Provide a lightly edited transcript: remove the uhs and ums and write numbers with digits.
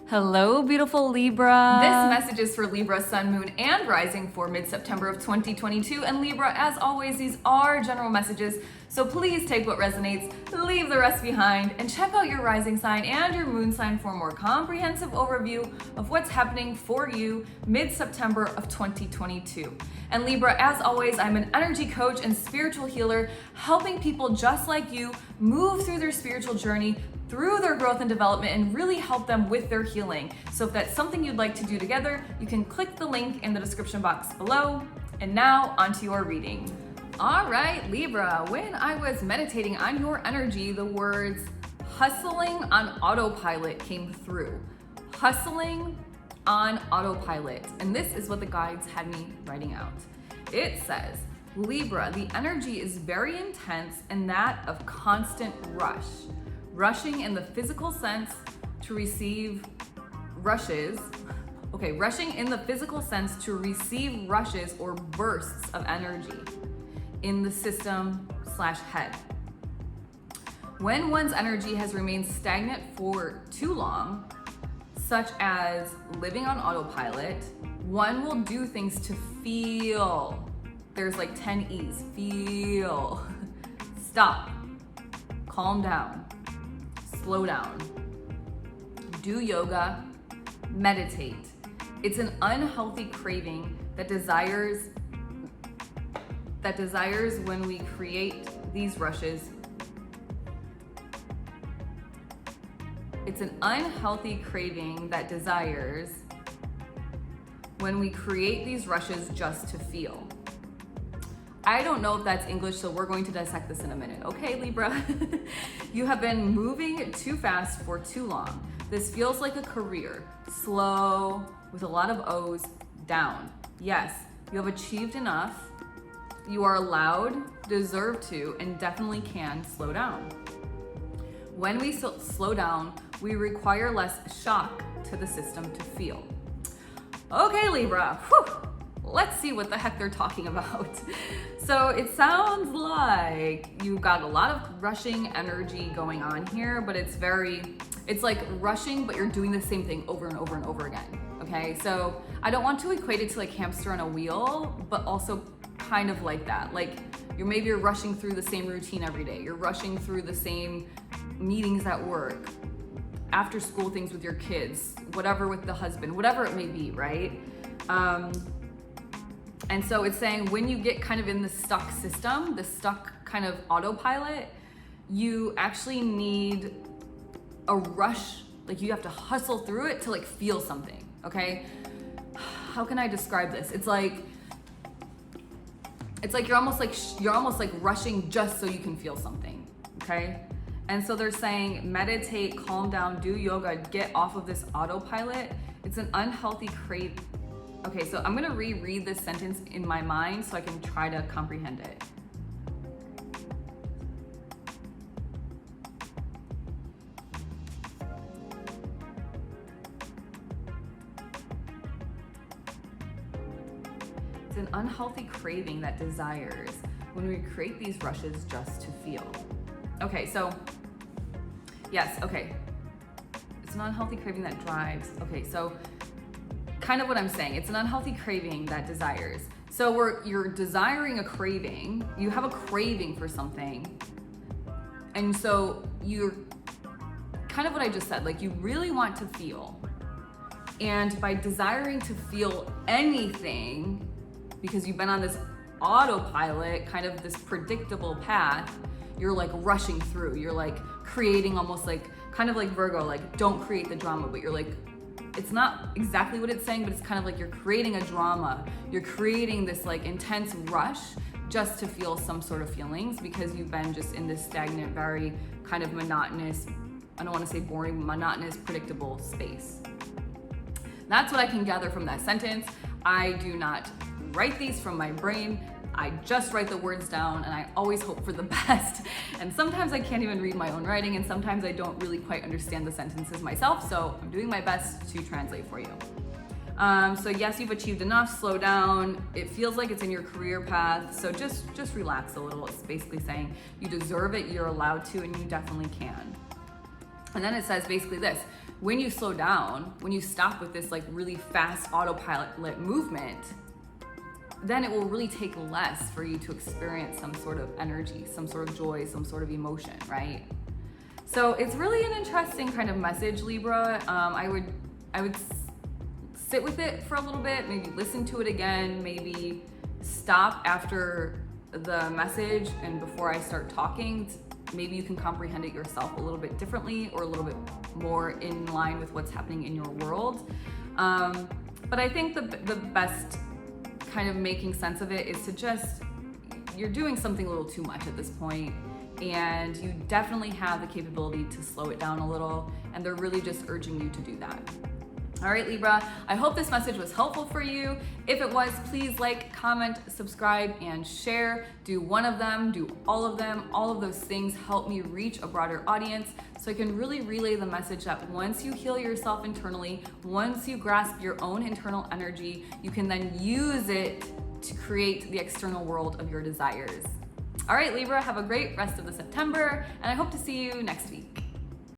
Hello, beautiful Libra. This message is for Libra, Sun, Moon, and Rising for mid-September of 2022. And Libra, as always, these are general messages, so please take what resonates, leave the rest behind, and check out your rising sign and your moon sign for a more comprehensive overview of what's happening for you mid-September of 2022. And Libra, as always, I'm an energy coach and spiritual healer, helping people just like you move through their spiritual journey, through their growth and development, and really help them with their healing. So if that's something you'd like to do together, you can click the link in the description box below. And now onto your reading. All right, Libra, when I was meditating on your energy, the words hustling on autopilot came through. Hustling on autopilot. And this is what the guides had me writing out. It says, Libra, the energy is very intense and that of constant rush. Rushing in the physical sense to receive rushes. Okay, rushing in the physical sense to receive rushes or bursts of energy in the system/head. When one's energy has remained stagnant for too long, such as living on autopilot, one will do things to feel. There's like 10 E's. Feel. Stop. Calm down. Slow down. Do yoga. Meditate. It's an unhealthy craving that desires when we create these rushes. It's an unhealthy craving that desires when we create these rushes just to feel. I don't know if that's English, so we're going to dissect this in a minute. Okay, Libra, you have been moving too fast for too long. This feels like a career, slow, with a lot of O's, down. Yes, you have achieved enough. You are allowed, deserve to, and definitely can slow down. When we slow down, we require less shock to the system to feel. Okay, Libra, whew. Let's see what the heck they're talking about. So it sounds like you've got a lot of rushing energy going on here, but it's like rushing, but you're doing the same thing over and over and over again. Okay, so I don't want to equate it to like hamster on a wheel, but also kind of like that. Like you're rushing through the same routine every day. You're rushing through the same meetings at work, after school things with your kids, whatever with the husband, whatever it may be, right? And so it's saying when you get kind of in the stuck system, the stuck kind of autopilot, you actually need a rush, like you have to hustle through it to like feel something, okay? How can I describe this? It's like you're almost like rushing just so you can feel something, okay? And so they're saying meditate, calm down, do yoga, get off of this autopilot. It's an unhealthy crave. Okay, so I'm gonna reread this sentence in my mind so I can try to comprehend it. It's an unhealthy craving that desires when we create these rushes just to feel. Okay, so yes, okay. It's an unhealthy craving that drives. Okay, so kind of what I'm saying, it's an unhealthy craving that desires. So you're desiring a craving, you have a craving for something, and so you're kind of what I just said, like you really want to feel, and by desiring to feel anything, because you've been on this autopilot, kind of this predictable path, you're like rushing through, you're like creating almost like, kind of like Virgo, like don't create the drama, but you're like, it's not exactly what it's saying, but it's kind of like you're creating a drama. You're creating this like intense rush just to feel some sort of feelings because you've been just in this stagnant, very kind of monotonous, I don't want to say boring, monotonous, predictable space. That's what I can gather from that sentence. I do not write these from my brain. I just write the words down and I always hope for the best. And sometimes I can't even read my own writing and sometimes I don't really quite understand the sentences myself, so I'm doing my best to translate for you. So yes, you've achieved enough, slow down. It feels like it's in your career path, so just relax a little. It's basically saying you deserve it, you're allowed to, and you definitely can. And then it says basically this: when you slow down, when you stop with this like really fast autopilot movement, then it will really take less for you to experience some sort of energy, some sort of joy, some sort of emotion, right? So it's really an interesting kind of message, Libra. I would sit with it for a little bit, maybe listen to it again, maybe stop after the message and before I start talking. Maybe you can comprehend it yourself a little bit differently or a little bit more in line with what's happening in your world. But I think the best kind of making sense of it is to just, you're doing something a little too much at this point, and you definitely have the capability to slow it down a little, and they're really just urging you to do that. All right, Libra, I hope this message was helpful for you. If it was, please like, comment, subscribe, and share. Do one of them, do all of them. All of those things help me reach a broader audience so I can really relay the message that once you heal yourself internally, once you grasp your own internal energy, you can then use it to create the external world of your desires. All right, Libra, have a great rest of the September, and I hope to see you next week.